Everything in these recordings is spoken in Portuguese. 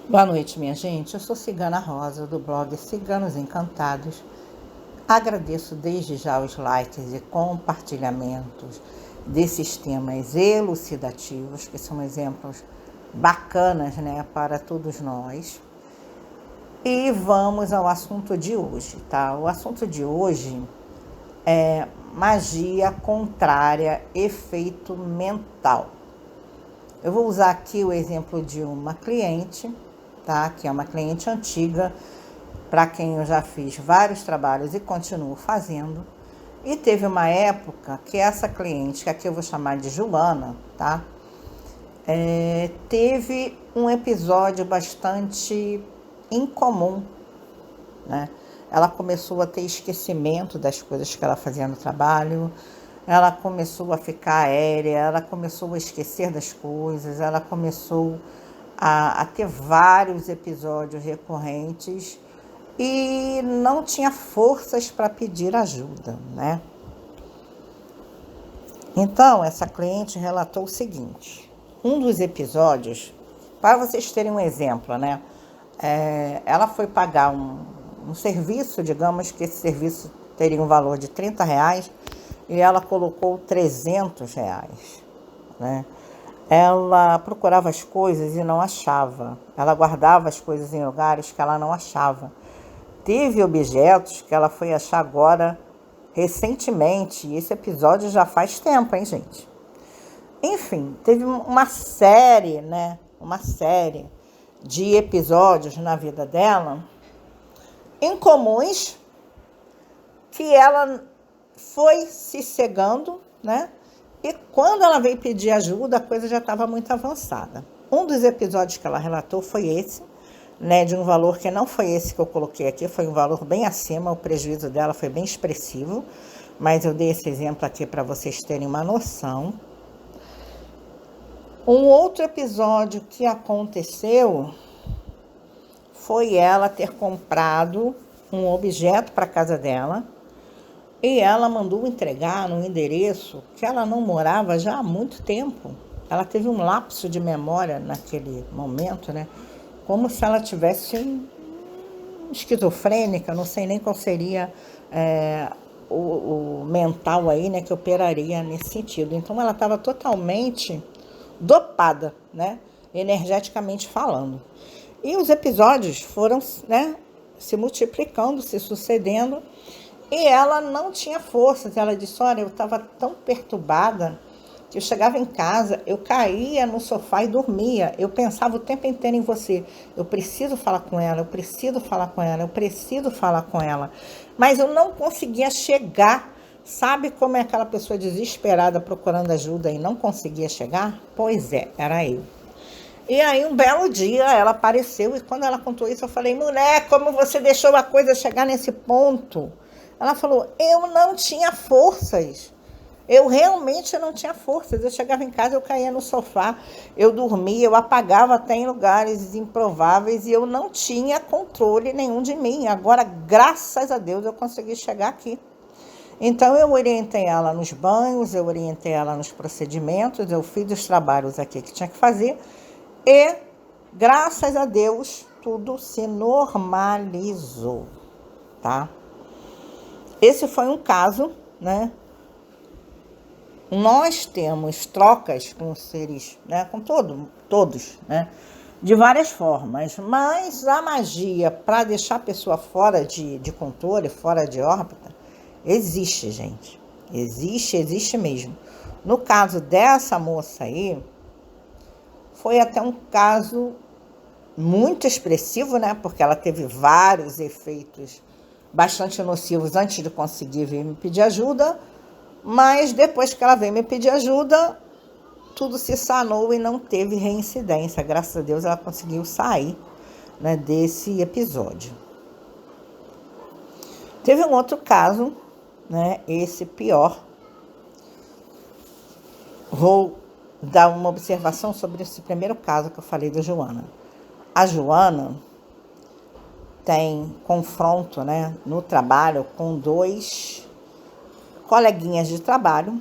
Boa noite, minha gente. Eu sou Cigana Rosa, do blog Ciganos Encantados. Agradeço desde já os likes e compartilhamentos desses temas elucidativos, que são exemplos bacanas, né, para todos nós. E vamos ao assunto de hoje, tá? O assunto de hoje é magia contrária, efeito mental. Eu vou usar aqui o exemplo de uma cliente, tá? Que é uma cliente antiga, para quem eu já fiz vários trabalhos e continuo fazendo. E teve uma época que essa cliente, que aqui eu vou chamar de Joana, tá? Teve um episódio bastante incomum, né? Ela começou a ter esquecimento das coisas que ela fazia no trabalho, ela começou a ficar aérea, ela começou a esquecer das coisas, ela começou a ter vários episódios recorrentes e não tinha forças para pedir ajuda, né? Então, essa cliente relatou o seguinte: um dos episódios, para vocês terem um exemplo, né? Ela foi pagar um serviço, digamos que esse serviço teria um valor de R$ 30 e ela colocou R$ 300, né? Ela procurava as coisas e não achava. Ela guardava as coisas em lugares que ela não achava. Teve objetos que ela foi achar agora recentemente. E esse episódio já faz tempo, hein, gente? Enfim, teve uma série, né? Uma série de episódios na vida dela incomuns que ela foi se cegando, né? E quando ela veio pedir ajuda, a coisa já estava muito avançada. Um dos episódios que ela relatou foi esse, né? De um valor que não foi esse que eu coloquei aqui, foi um valor bem acima, o prejuízo dela foi bem expressivo, mas eu dei esse exemplo aqui para vocês terem uma noção. Um outro episódio que aconteceu foi ela ter comprado um objeto para a casa dela, e ela mandou entregar num endereço que ela não morava já há muito tempo. Ela teve um lapso de memória naquele momento, né? Como se ela tivesse esquizofrênica, não sei nem qual seria o mental aí, né, que operaria nesse sentido. Então ela estava totalmente dopada, né? Energeticamente falando. E os episódios foram, né, se multiplicando, se sucedendo. E ela não tinha forças. Ela disse: olha, eu estava tão perturbada que eu chegava em casa, eu caía no sofá e dormia. Eu pensava o tempo inteiro em você. Eu preciso falar com ela, eu preciso falar com ela, eu preciso falar com ela. Mas eu não conseguia chegar. Sabe como é aquela pessoa desesperada procurando ajuda e não conseguia chegar? Pois é, era eu. E aí, um belo dia, ela apareceu e quando ela contou isso, eu falei: mulher, como você deixou a coisa chegar nesse ponto? Ela falou: eu não tinha forças. Eu realmente não tinha forças. Eu chegava em casa, eu caía no sofá, eu dormia, eu apagava até em lugares improváveis e eu não tinha controle nenhum de mim. Agora, graças a Deus, eu consegui chegar aqui. Então, eu orientei ela nos banhos, eu orientei ela nos procedimentos, eu fiz os trabalhos aqui que tinha que fazer e, graças a Deus, tudo se normalizou, tá? Esse foi um caso, né? Nós temos trocas com seres, né? Com todos, né? De várias formas, mas a magia para deixar a pessoa fora de controle, fora de órbita, existe, gente. Existe mesmo. No caso dessa moça aí, foi até um caso muito expressivo, né? Porque ela teve vários efeitos bastante nocivos antes de conseguir vir me pedir ajuda, mas depois que ela veio me pedir ajuda, tudo se sanou e não teve reincidência. Graças a Deus ela conseguiu sair, né, desse episódio. Teve um outro caso, né, esse pior. Vou dar uma observação sobre esse primeiro caso que eu falei da Joana. A Joana tem confronto, né, no trabalho com dois coleguinhas de trabalho.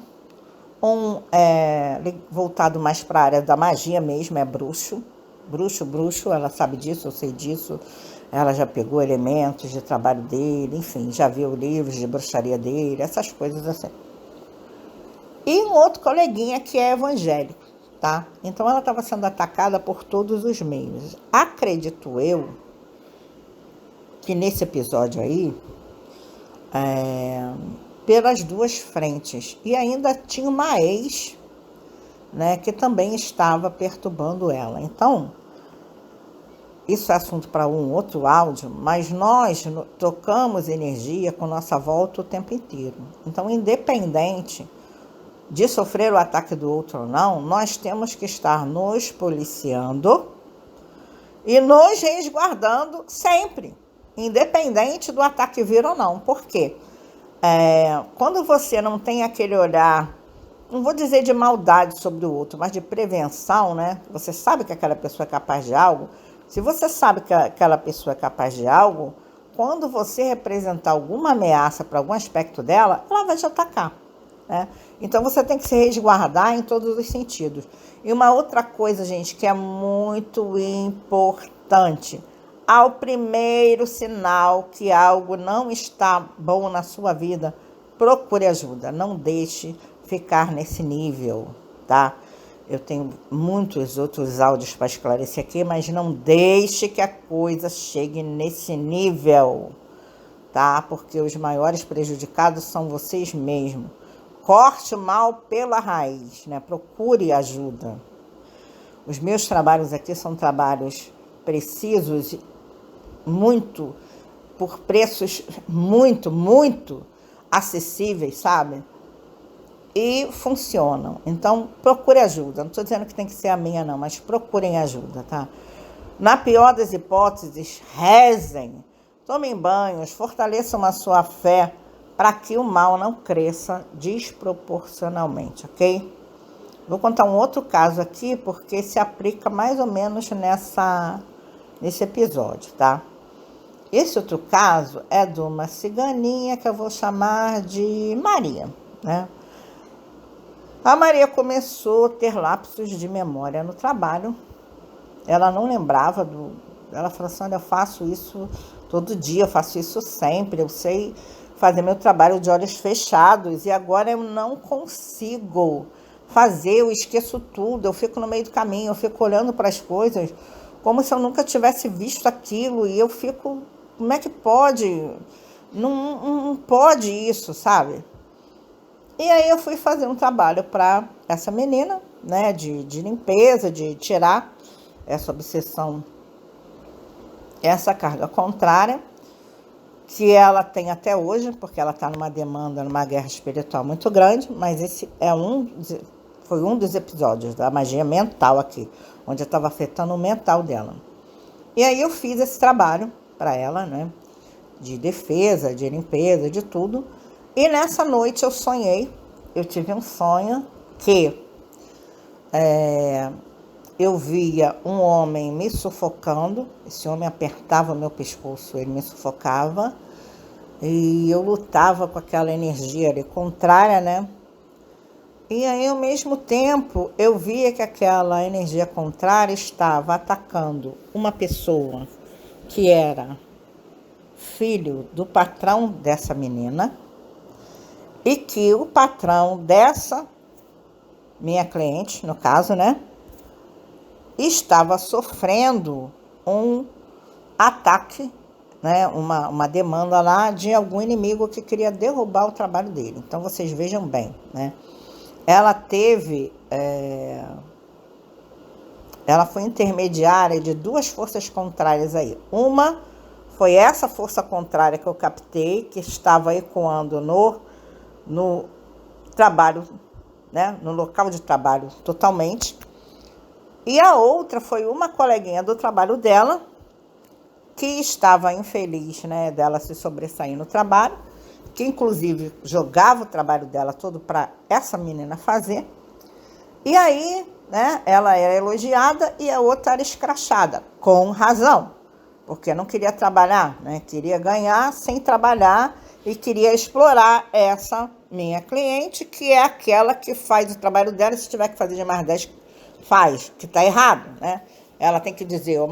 Um é voltado mais para a área da magia mesmo, é bruxo, Bruxo, ela sabe disso, eu sei disso. Ela já pegou elementos de trabalho dele, enfim, já viu livros de bruxaria dele, essas coisas assim. E um outro coleguinha que é evangélico, tá? Então ela estava sendo atacada por todos os meios. Acredito eu que nesse episódio aí, pelas duas frentes. E ainda tinha uma ex, né, que também estava perturbando ela. Então, isso é assunto para um outro áudio, mas nós trocamos energia com nossa volta o tempo inteiro. Então, independente de sofrer o ataque do outro ou não, nós temos que estar nos policiando e nos resguardando sempre, independente do ataque vir ou não. Por quê? Quando você não tem aquele olhar, não vou dizer de maldade sobre o outro, mas de prevenção, né? Você sabe que aquela pessoa é capaz de algo. Se você sabe que aquela pessoa é capaz de algo, quando você representar alguma ameaça para algum aspecto dela, ela vai te atacar, né? Então você tem que se resguardar em todos os sentidos. E uma outra coisa, gente, que é muito importante: ao primeiro sinal que algo não está bom na sua vida, procure ajuda. Não deixe ficar nesse nível, tá? Eu tenho muitos outros áudios para esclarecer aqui, mas não deixe que a coisa chegue nesse nível, tá? Porque os maiores prejudicados são vocês mesmos. Corte o mal pela raiz, né? Procure ajuda. Os meus trabalhos aqui são trabalhos precisos, muito, por preços muito acessíveis, sabe? E funcionam. Então, procure ajuda. Não estou dizendo que tem que ser a minha, não, mas procurem ajuda, tá? Na pior das hipóteses, rezem, tomem banhos, fortaleçam a sua fé para que o mal não cresça desproporcionalmente, ok? Vou contar um outro caso aqui, porque se aplica mais ou menos nesse episódio, tá? Esse outro caso é de uma ciganinha que eu vou chamar de Maria, né? A Maria começou a ter lapsos de memória no trabalho. Ela não lembrava Ela falou assim: olha, eu faço isso todo dia, eu faço isso sempre, eu sei fazer meu trabalho de olhos fechados e agora eu não consigo fazer, eu esqueço tudo, eu fico no meio do caminho, eu fico olhando para as coisas como se eu nunca tivesse visto aquilo e eu fico, como é que pode? Não pode isso, sabe? E aí eu fui fazer um trabalho para essa menina, né, de limpeza, de tirar essa obsessão, essa carga contrária, que ela tem até hoje, porque ela está numa demanda, numa guerra espiritual muito grande, mas esse foi um dos episódios da magia mental aqui, onde eu estava afetando o mental dela. E aí eu fiz esse trabalho para ela, né, de defesa, de limpeza, de tudo. E nessa noite eu tive um sonho que eu via um homem me sufocando. Esse homem apertava meu pescoço, ele me sufocava. E eu lutava com aquela energia ali contrária, né? E aí, ao mesmo tempo, eu via que aquela energia contrária estava atacando uma pessoa que era filho do patrão dessa menina e que o patrão dessa minha cliente, no caso, né, estava sofrendo um ataque, né, uma demanda lá de algum inimigo que queria derrubar o trabalho dele. Então, vocês vejam bem, né, ela foi intermediária de duas forças contrárias aí. Uma foi essa força contrária que eu captei, que estava ecoando no trabalho, né, no local de trabalho totalmente. E a outra foi uma coleguinha do trabalho dela, que estava infeliz, né, dela se sobressair no trabalho, que inclusive jogava o trabalho dela todo para essa menina fazer. E aí, né, ela era elogiada e a outra era escrachada, com razão, porque não queria trabalhar, né, queria ganhar sem trabalhar e queria explorar essa minha cliente, que é aquela que faz o trabalho dela, se tiver que fazer de mais 10, faz, que está errado, né? Ela tem que dizer, ô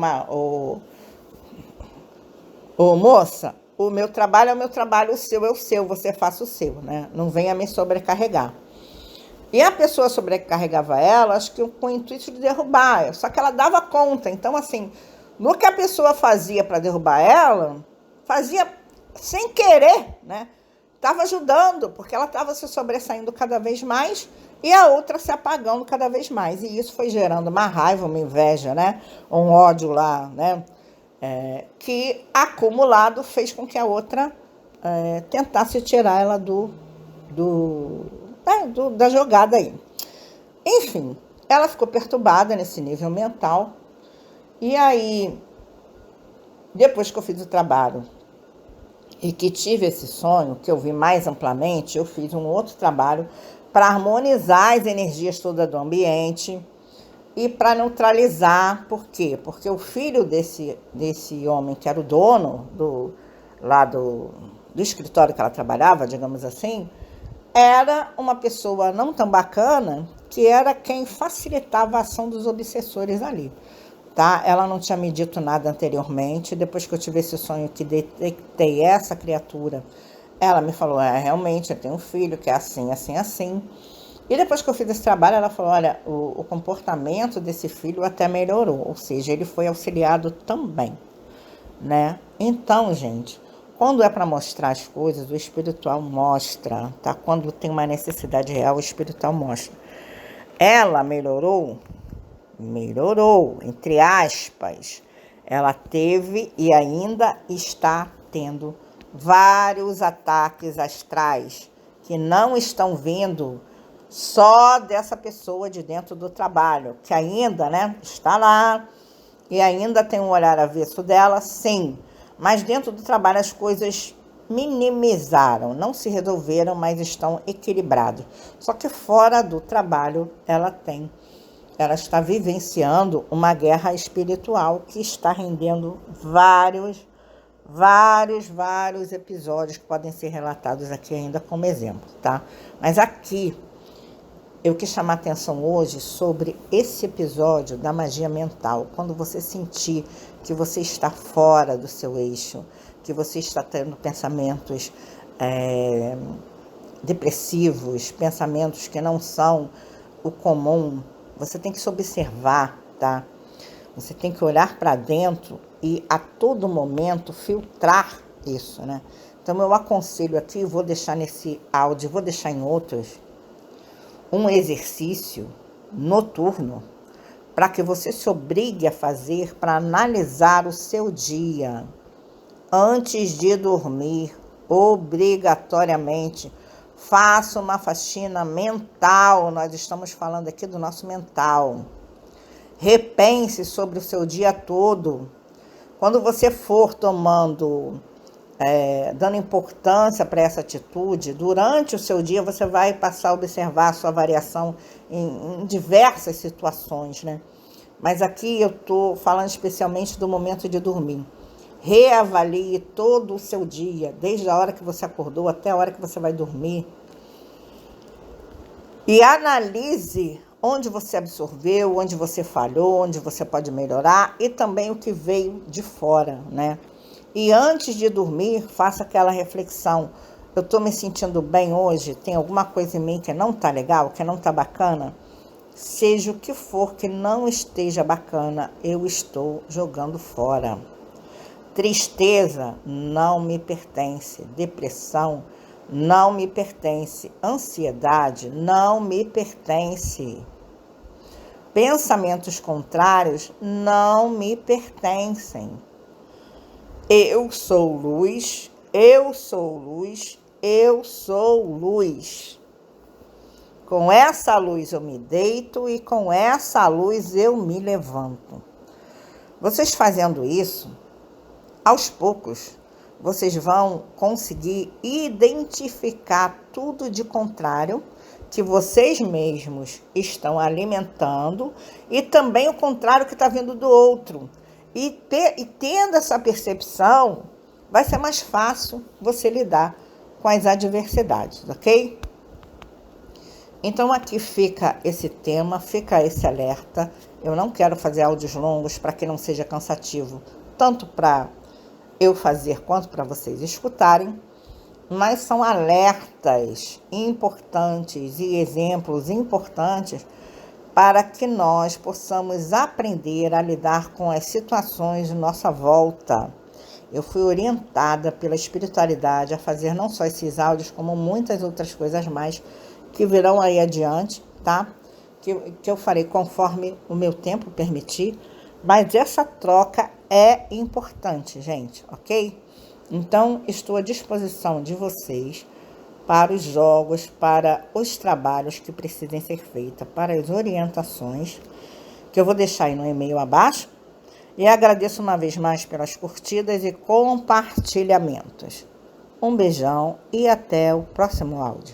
moça, o meu trabalho é o meu trabalho, o seu é o seu, você faça o seu, né? Não venha me sobrecarregar. E a pessoa sobrecarregava ela, acho que com o intuito de derrubar, só que ela dava conta. Então, assim, no que a pessoa fazia para derrubar ela, fazia sem querer, né? Estava ajudando, porque ela estava se sobressaindo cada vez mais e a outra se apagando cada vez mais. E isso foi gerando uma raiva, uma inveja, né? Um ódio lá, né? Que acumulado fez com que a outra tentasse tirar ela da jogada aí. Enfim, ela ficou perturbada nesse nível mental. E aí, depois que eu fiz o trabalho e que tive esse sonho, que eu vi mais amplamente, eu fiz um outro trabalho para harmonizar as energias todas do ambiente e para neutralizar. Por quê? Porque o filho desse homem, que era o dono do escritório que ela trabalhava, digamos assim, era uma pessoa não tão bacana, que era quem facilitava a ação dos obsessores ali. Tá? Ela não tinha me dito nada anteriormente. Depois que eu tive esse sonho que detectei essa criatura, ela me falou, realmente, eu tenho um filho que é assim, assim, assim. E depois que eu fiz esse trabalho, ela falou, olha, o comportamento desse filho até melhorou, ou seja, ele foi auxiliado também, né? Então, gente, quando é para mostrar as coisas, o espiritual mostra, tá? Quando tem uma necessidade real, o espiritual mostra. Ela melhorou, entre aspas. Ela teve e ainda está tendo vários ataques astrais que não estão vindo só dessa pessoa de dentro do trabalho, que ainda, né, está lá e ainda tem um olhar avesso dela, sim. Mas dentro do trabalho as coisas minimizaram, não se resolveram, mas estão equilibradas. Só que fora do trabalho ela está vivenciando uma guerra espiritual que está rendendo vários episódios que podem ser relatados aqui ainda como exemplo, tá? Mas aqui eu quis chamar a atenção hoje sobre esse episódio da magia mental. Quando você sentir que você está fora do seu eixo, que você está tendo pensamentos depressivos, pensamentos que não são o comum, você tem que se observar, tá? Você tem que olhar para dentro e a todo momento filtrar isso, né? Então eu aconselho aqui, vou deixar nesse áudio, vou deixar em outros, um exercício noturno para que você se obrigue a fazer para analisar o seu dia antes de dormir. Obrigatoriamente faça uma faxina mental. Nós estamos falando aqui do nosso mental. Repense sobre o seu dia todo. Quando você for dando importância para essa atitude, durante o seu dia você vai passar a observar a sua variação em diversas situações, né? Mas aqui eu estou falando especialmente do momento de dormir. Reavalie todo o seu dia, desde a hora que você acordou até a hora que você vai dormir. E analise onde você absorveu, onde você falhou, onde você pode melhorar e também o que veio de fora, né? E antes de dormir, faça aquela reflexão. Eu estou me sentindo bem hoje? Tem alguma coisa em mim que não está legal, que não está bacana? Seja o que for que não esteja bacana, eu estou jogando fora. Tristeza não me pertence. Depressão não me pertence. Ansiedade não me pertence. Pensamentos contrários não me pertencem. Eu sou luz, eu sou luz, eu sou luz. Com essa luz eu me deito e com essa luz eu me levanto. Vocês fazendo isso, aos poucos, vocês vão conseguir identificar tudo de contrário que vocês mesmos estão alimentando e também o contrário que está vindo do outro. E tendo essa percepção, vai ser mais fácil você lidar com as adversidades, ok? Então aqui fica esse tema, fica esse alerta. Eu não quero fazer áudios longos para que não seja cansativo, tanto para eu fazer quanto para vocês escutarem, mas são alertas importantes e exemplos importantes para que nós possamos aprender a lidar com as situações de nossa volta. Eu fui orientada pela espiritualidade a fazer não só esses áudios, como muitas outras coisas mais que virão aí adiante, tá? Que eu farei conforme o meu tempo permitir, mas essa troca é importante, gente, ok? Então, estou à disposição de vocês para os jogos, para os trabalhos que precisem ser feitos, para as orientações, que eu vou deixar aí no e-mail abaixo. E agradeço uma vez mais pelas curtidas e compartilhamentos. Um beijão e até o próximo áudio.